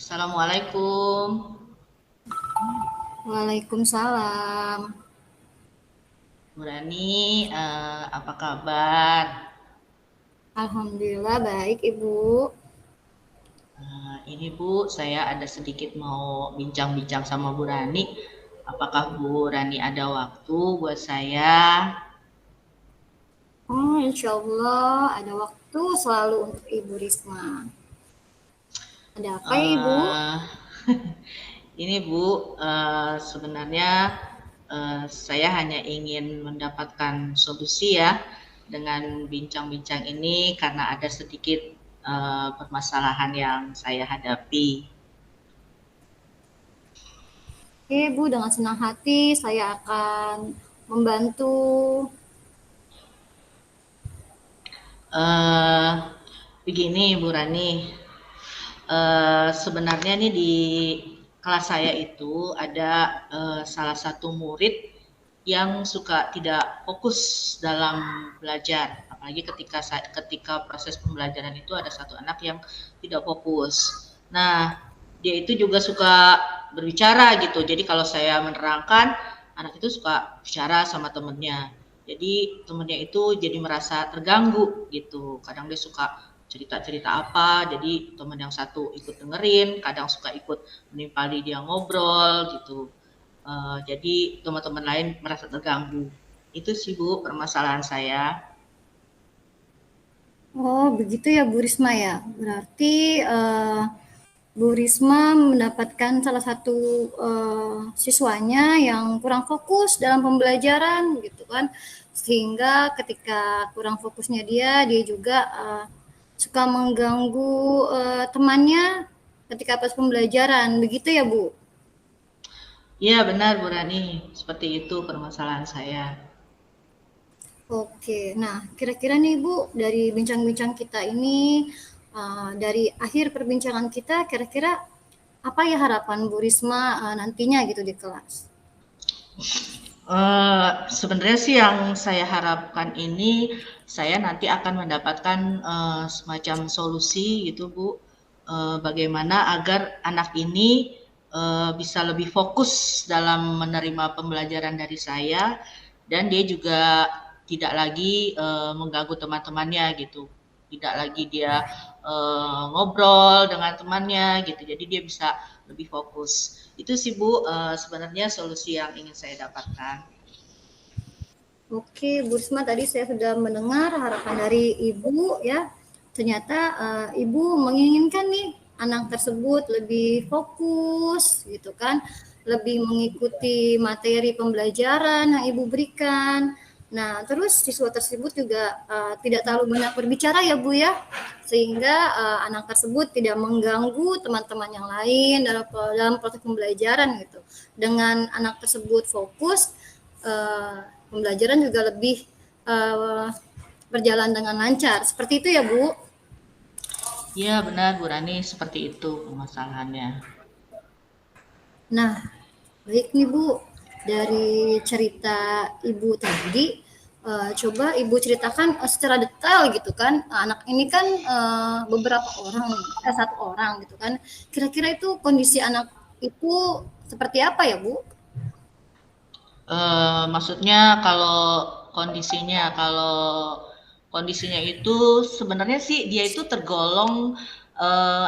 Assalamualaikum, Waalaikumsalam. Bu Rani, apa kabar? Alhamdulillah baik Ibu. Ini Bu, saya ada sedikit mau bincang-bincang sama Bu Rani. Apakah Bu Rani ada waktu buat saya? Oh, insya Allah ada waktu selalu untuk Ibu Risma. Ada apa ya Ibu? Eh, ini Bu, sebenarnya saya hanya ingin mendapatkan solusi ya dengan bincang-bincang ini karena ada sedikit permasalahan yang saya hadapi. Oke Bu, dengan senang hati saya akan membantu. Eh, Begini Bu Rani, sebenarnya nih di kelas saya itu ada salah satu murid yang suka tidak fokus dalam belajar, apalagi ketika proses pembelajaran itu ada satu anak yang tidak fokus. Nah, dia itu juga suka berbicara gitu. Jadi kalau saya menerangkan, anak itu suka bicara sama temennya. Jadi temennya itu jadi merasa terganggu gitu. Kadang dia suka cerita-cerita apa, jadi teman yang satu ikut dengerin, kadang suka ikut menimpali dia ngobrol gitu. Jadi teman-teman lain merasa terganggu. Itu sih Bu permasalahan saya. Oh, begitu ya Bu Risma ya. Berarti Bu Risma mendapatkan salah satu siswanya yang kurang fokus dalam pembelajaran gitu kan, sehingga ketika kurang fokusnya dia juga suka mengganggu temannya ketika pas pembelajaran, begitu ya Bu? Iya benar Bu Rani, seperti itu permasalahan saya. Oke, nah kira-kira nih Bu, dari bincang-bincang kita ini, dari akhir perbincangan kita, kira-kira apa ya harapan Bu Risma nantinya gitu di kelas? Sebenarnya sih yang saya harapkan ini, saya nanti akan mendapatkan semacam solusi gitu Bu, bagaimana agar anak ini bisa lebih fokus dalam menerima pembelajaran dari saya, dan dia juga tidak lagi mengganggu teman-temannya gitu, tidak lagi dia ngobrol dengan temannya gitu, jadi dia bisa lebih fokus. Itu sih Bu, sebenarnya solusi yang ingin saya dapatkan. Oke, Bu Risma, tadi saya sudah mendengar harapan dari Ibu ya. Ternyata Ibu menginginkan nih anak tersebut lebih fokus gitu kan, lebih mengikuti materi pembelajaran yang Ibu berikan. Nah, terus siswa tersebut juga tidak terlalu banyak berbicara ya Bu ya, sehingga anak tersebut tidak mengganggu teman-teman yang lain dalam proses pembelajaran gitu. Dengan anak tersebut fokus, pembelajaran juga lebih uh, berjalan dengan lancar. Seperti itu ya Bu. Iya benar Bu Rani, seperti itu permasalahannya. Nah, baik nih Bu, dari cerita Ibu tadi, coba Ibu ceritakan secara detail gitu kan. Anak ini kan beberapa orang, satu orang gitu kan. Kira-kira itu kondisi anak itu seperti apa ya Bu? Maksudnya kondisinya itu sebenarnya sih dia itu tergolong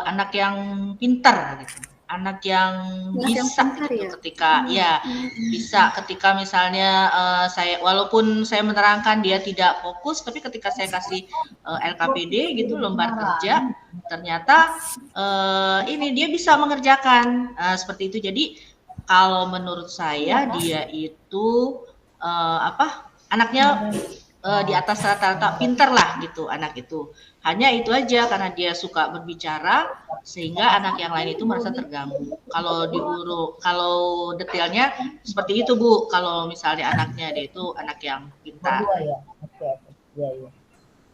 anak yang pintar gitu, anak yang Anak yang bisa pintar gitu ya. ketika ya bisa ketika misalnya saya walaupun saya menerangkan dia tidak fokus, tapi ketika saya kasih LKPD gitu lembar kerja ternyata ini dia bisa mengerjakan seperti itu. Jadi kalau menurut saya dia itu apa anaknya di atas rata-rata pinter lah gitu anak itu. Hanya itu aja karena dia suka berbicara sehingga anak yang lain itu merasa terganggu. Kalau detailnya seperti itu Bu. Kalau misalnya anaknya dia itu anak yang pintar. Berdua ya? Oke, oke. Iya, iya.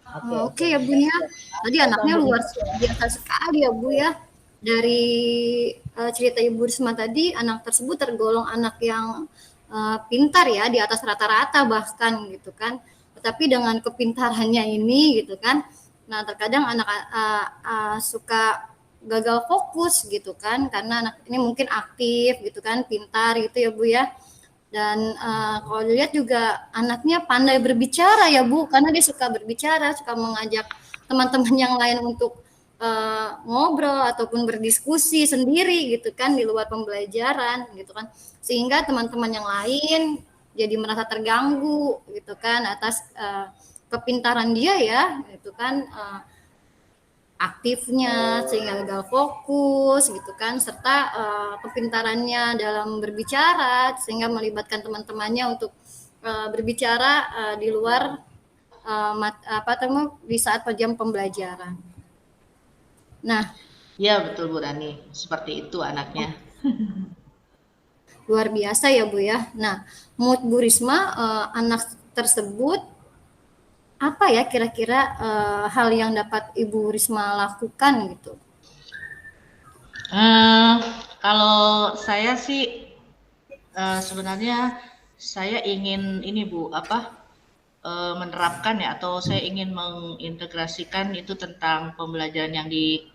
Oke, Oh, oke. oke ya Bu ya. Tadi Saya anaknya sambung luar Ibu ya. biasa sekali ya Bu ya. Dari cerita Ibu Risma tadi, anak tersebut tergolong anak yang pintar ya, di atas rata-rata bahkan gitu kan. Tetapi dengan kepintarannya ini gitu kan, nah terkadang anak suka gagal fokus gitu kan, karena anak ini mungkin aktif gitu kan, pintar gitu ya Bu ya. Dan kalau dilihat juga anaknya pandai berbicara ya Bu, karena dia suka berbicara, suka mengajak teman-teman yang lain untuk ngobrol ataupun berdiskusi sendiri gitu kan di luar pembelajaran gitu kan, sehingga teman-teman yang lain jadi merasa terganggu gitu kan atas kepintaran dia ya gitu kan, aktifnya sehingga gagal fokus gitu kan, serta kepintarannya dalam berbicara sehingga melibatkan teman-temannya untuk berbicara di luar di saat jam pembelajaran. Nah, Ya betul Bu Rani, seperti itu anaknya. luar biasa ya Bu ya. Nah, menurut Bu Risma, anak tersebut apa ya kira-kira hal yang dapat Ibu Risma lakukan gitu? Kalau saya sih sebenarnya saya ingin ini Bu, menerapkan ya, atau saya ingin mengintegrasikan itu tentang pembelajaran yang di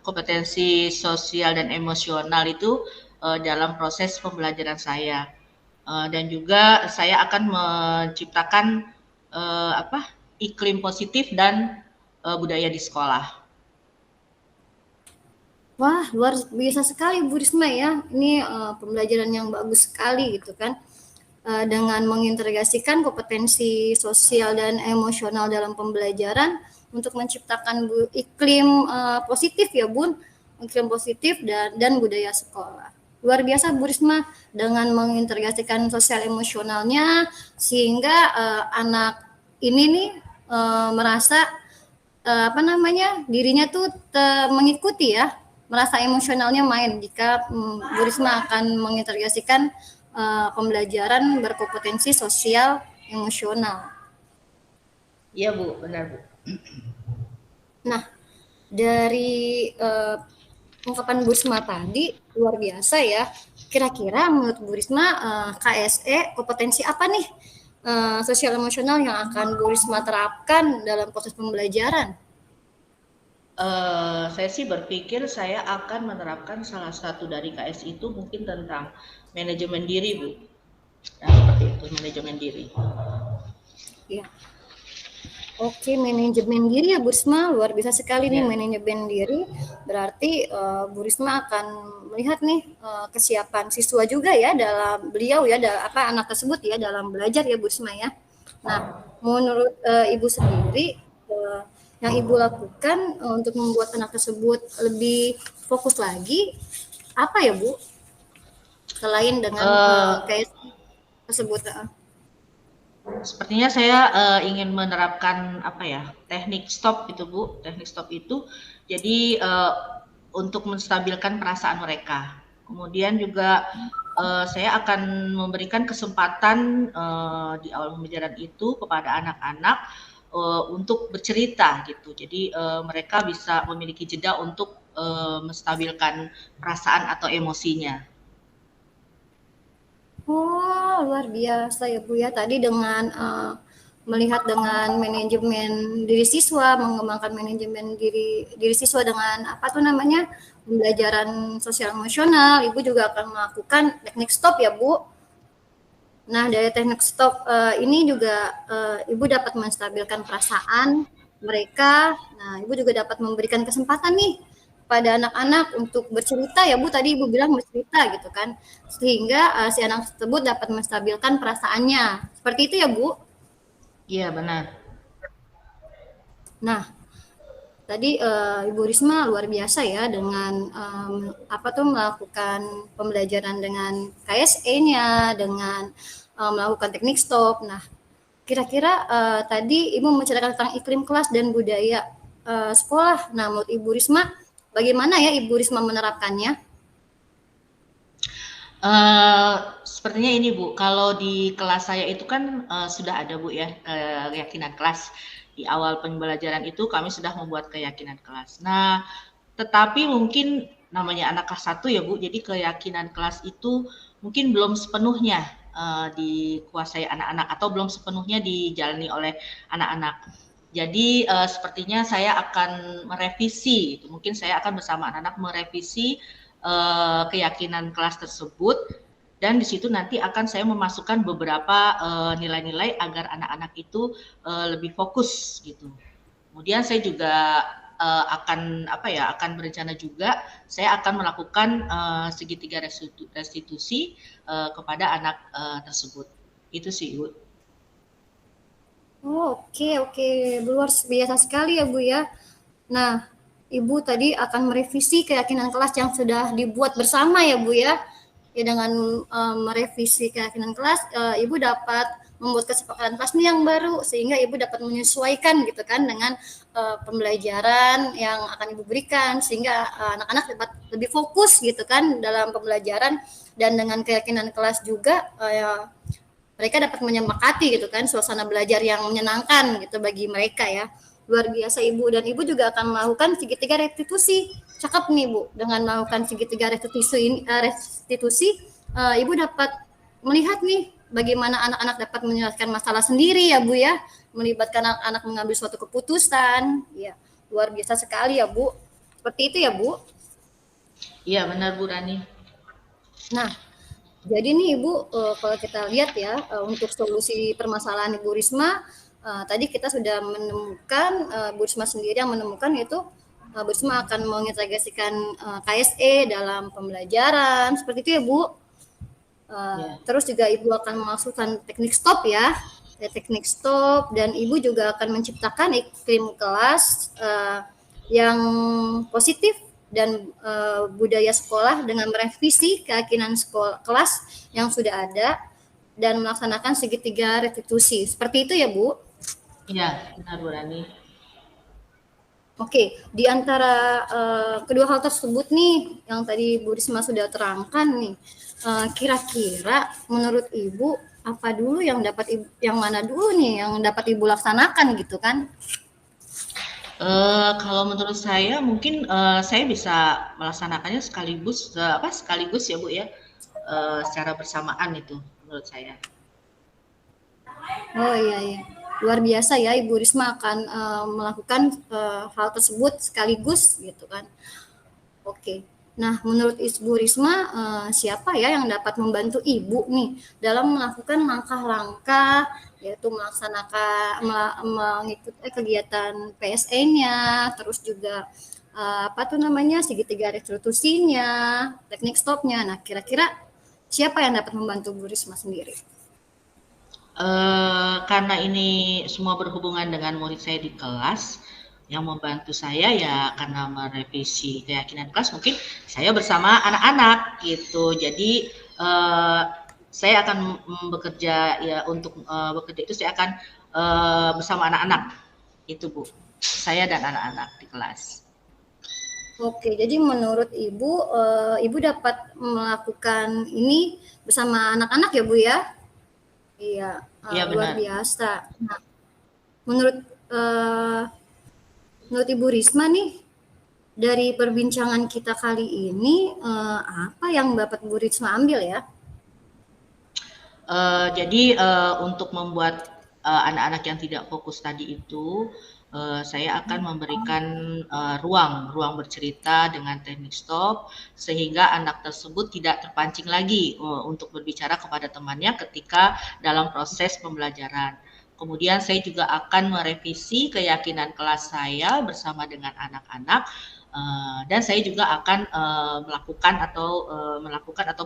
kompetensi sosial dan emosional itu dalam proses pembelajaran saya. Dan juga saya akan menciptakan iklim positif dan budaya di sekolah. Wah, luar biasa sekali Bu Risma ya. Ini pembelajaran yang bagus sekali gitu kan. Dengan mengintegrasikan kompetensi sosial dan emosional dalam pembelajaran untuk menciptakan iklim positif ya Bun, iklim positif dan budaya sekolah. Luar biasa Bu Risma dengan mengintegrasikan sosial emosionalnya sehingga anak ini nih merasa dirinya tuh mengikuti ya, merasa emosionalnya main jika Bu Risma akan mengintegrasikan pembelajaran berkompetensi sosial emosional. Iya Bu, benar Bu. Nah, dari ungkapan Bu Risma tadi luar biasa ya. Kira-kira menurut Bu Risma KSE kompetensi apa nih sosial emosional yang akan Bu Risma terapkan dalam proses pembelajaran? Saya sih berpikir saya akan menerapkan salah satu dari KS itu mungkin tentang manajemen diri Bu. Nah, seperti itu, manajemen diri. Ya. Oke, manajemen diri ya Bu Risma, luar biasa sekali nih manajemen diri. Berarti Bu Risma akan melihat nih kesiapan siswa juga ya dalam beliau ya, anak tersebut ya dalam belajar ya Bu Risma ya. Nah, menurut Ibu sendiri yang Ibu lakukan untuk membuat anak tersebut lebih fokus lagi apa ya Bu? Selain dengan kayak tersebut. Sepertinya saya ingin menerapkan teknik stop itu Bu. Teknik stop itu jadi untuk menstabilkan perasaan mereka. Kemudian juga saya akan memberikan kesempatan di awal pembelajaran itu kepada anak-anak untuk bercerita gitu. Jadi mereka bisa memiliki jeda untuk menstabilkan perasaan atau emosinya. Oh, luar biasa ya Bu ya. Tadi dengan melihat dengan manajemen diri siswa, mengembangkan manajemen diri siswa dengan pembelajaran sosial emosional, Ibu juga akan melakukan teknik stop ya Bu. Nah, dari teknik stop ini juga Ibu dapat menstabilkan perasaan mereka. Nah, Ibu juga dapat memberikan kesempatan nih pada anak-anak untuk bercerita ya Bu, tadi Ibu bilang bercerita gitu kan, sehingga si anak tersebut dapat menstabilkan perasaannya. Seperti itu ya Bu? Iya benar. Nah, tadi Ibu Risma luar biasa ya dengan melakukan pembelajaran dengan KSE-nya, dengan melakukan teknik stop. Nah, kira-kira tadi Ibu menceritakan tentang iklim kelas dan budaya sekolah. Nah, menurut Ibu Risma, bagaimana ya Ibu Risma menerapkannya? Sepertinya ini Bu, kalau di kelas saya itu kan sudah ada Bu ya keyakinan kelas. Di awal pembelajaran itu kami sudah membuat keyakinan kelas. Nah, tetapi mungkin namanya anak kelas 1 ya Bu, jadi keyakinan kelas itu mungkin belum sepenuhnya dikuasai anak-anak atau belum sepenuhnya dijalani oleh anak-anak. Jadi sepertinya saya akan merevisi, mungkin saya akan bersama anak-anak merevisi keyakinan kelas tersebut, dan di situ nanti akan saya memasukkan beberapa nilai-nilai agar anak-anak itu lebih fokus gitu. Kemudian saya juga akan berencana juga saya akan melakukan segitiga restitusi kepada anak tersebut. Itu sih, Ibu. Oh, oke, luar biasa sekali ya Bu ya. Nah, Ibu tadi akan merevisi keyakinan kelas yang sudah dibuat bersama ya Bu ya. Ya dengan merevisi keyakinan kelas, Ibu dapat membuat kesepakatan kelas nih yang baru sehingga Ibu dapat menyesuaikan gitu kan dengan pembelajaran yang akan Ibu berikan sehingga anak-anak dapat lebih fokus gitu kan dalam pembelajaran, dan dengan keyakinan kelas juga mereka dapat menyemangati gitu kan suasana belajar yang menyenangkan gitu bagi mereka ya. Luar biasa Ibu, dan Ibu juga akan melakukan segitiga restitusi. Cakep nih Bu, dengan melakukan segitiga restitusi Ibu dapat melihat nih bagaimana anak-anak dapat menyelesaikan masalah sendiri ya Bu ya, melibatkan anak-anak mengambil suatu keputusan. Ya, luar biasa sekali ya Bu. Seperti itu ya Bu. Iya benar Bu Rani. Nah, jadi nih Ibu, kalau kita lihat ya, untuk solusi permasalahan Ibu Risma, tadi kita sudah menemukan, Bu Risma sendiri yang menemukan itu, Bu Risma akan mengintegrasikan KSE dalam pembelajaran, seperti itu ya Bu. Terus juga Ibu akan memasukkan teknik stop ya, teknik stop, dan Ibu juga akan menciptakan iklim kelas yang positif dan budaya sekolah dengan merevisi keyakinan sekolah kelas yang sudah ada dan melaksanakan segitiga restitusi. Seperti itu ya Bu? Iya, benar Bu Rani. Oke, di antara kedua hal tersebut nih yang tadi Bu Risma sudah terangkan nih, kira-kira menurut Ibu apa dulu yang mana dulu nih yang dapat Ibu laksanakan gitu kan? Kalau menurut saya mungkin saya bisa melaksanakannya sekaligus ya Bu ya, secara bersamaan itu menurut saya. Oh iya, luar biasa ya Ibu Risma akan melakukan hal tersebut sekaligus gitu kan. Oke. Nah, menurut Ibu Risma siapa ya yang dapat membantu Ibu nih dalam melakukan langkah-langkah yaitu melaksanakan mengikuti kegiatan PSE-nya, terus juga segitiga restitusinya, teknik stopnya. Nah, kira-kira siapa yang dapat membantu Bu Risma sendiri? Karena ini semua berhubungan dengan murid saya di kelas, yang membantu saya ya karena merevisi keyakinan kelas mungkin saya bersama anak-anak gitu. Jadi saya akan bekerja ya untuk bekerja itu saya akan bersama anak-anak itu Bu, saya dan anak-anak di kelas. Oke, jadi menurut Ibu, Ibu dapat melakukan ini bersama anak-anak ya Bu ya? Iya, Iya luar benar. biasa. Nah, menurut Ibu Risma nih, dari perbincangan kita kali ini, apa yang Bapak Bu Risma ambil ya? Jadi untuk membuat anak-anak yang tidak fokus tadi itu, saya akan memberikan ruang bercerita dengan teknik stop, sehingga anak tersebut tidak terpancing lagi untuk berbicara kepada temannya ketika dalam proses pembelajaran. Kemudian saya juga akan merevisi keyakinan kelas saya bersama dengan anak-anak, dan saya juga akan melakukan atau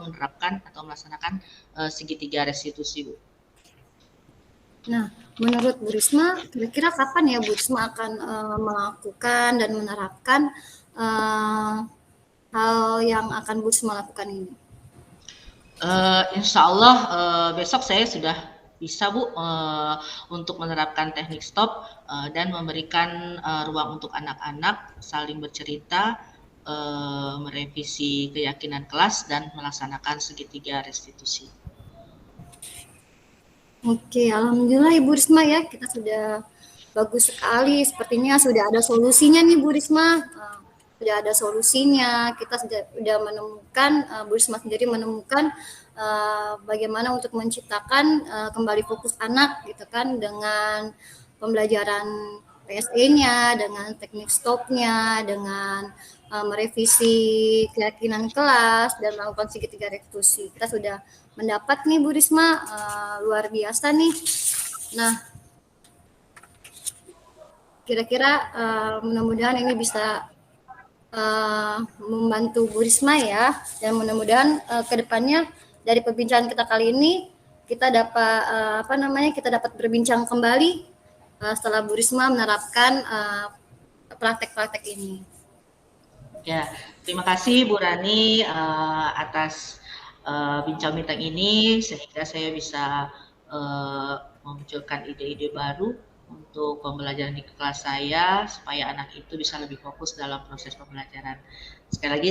menerapkan atau melaksanakan segitiga restitusi, Bu. Nah, menurut Bu Risma, kira-kira kapan ya Bu Risma akan melakukan dan menerapkan hal yang akan Bu Risma lakukan ini? Insya Allah besok saya sudah bisa Bu untuk menerapkan teknik stop dan memberikan ruang untuk anak-anak saling bercerita, merevisi keyakinan kelas dan melaksanakan segitiga restitusi. Oke, alhamdulillah Ibu Risma ya, kita sudah bagus sekali. Sepertinya sudah ada solusinya nih Bu Risma. Sudah ada solusinya. Kita sudah menemukan, Bu Risma sendiri menemukan bagaimana untuk menciptakan kembali fokus anak gitu kan dengan pembelajaran PSE-nya, dengan teknik stopnya, dengan merevisi keyakinan kelas dan melakukan segitiga restitusi. Kita sudah mendapat nih Bu Risma, luar biasa nih. Nah, kira-kira mudah-mudahan ini bisa membantu Bu Risma ya, dan mudah-mudahan kedepannya dari perbincangan kita kali ini kita dapat kita dapat berbincang kembali setelah Bu Risma menerapkan praktek-praktek ini. Ya, terima kasih Bu Rani atas bincang-bincang ini, sehingga saya bisa memunculkan ide-ide baru untuk pembelajaran di kelas saya, supaya anak itu bisa lebih fokus dalam proses pembelajaran. Sekali lagi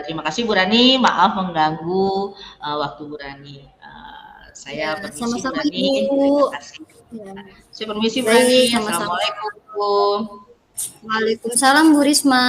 terima kasih Bu Rani, maaf mengganggu waktu Bu Rani. Saya permisi sama-sama, Bu Rani, Ibu. terima kasih. Ya. Saya permisi Bu Rani, Sama-sama. Assalamualaikum. Waalaikumsalam Bu Risma.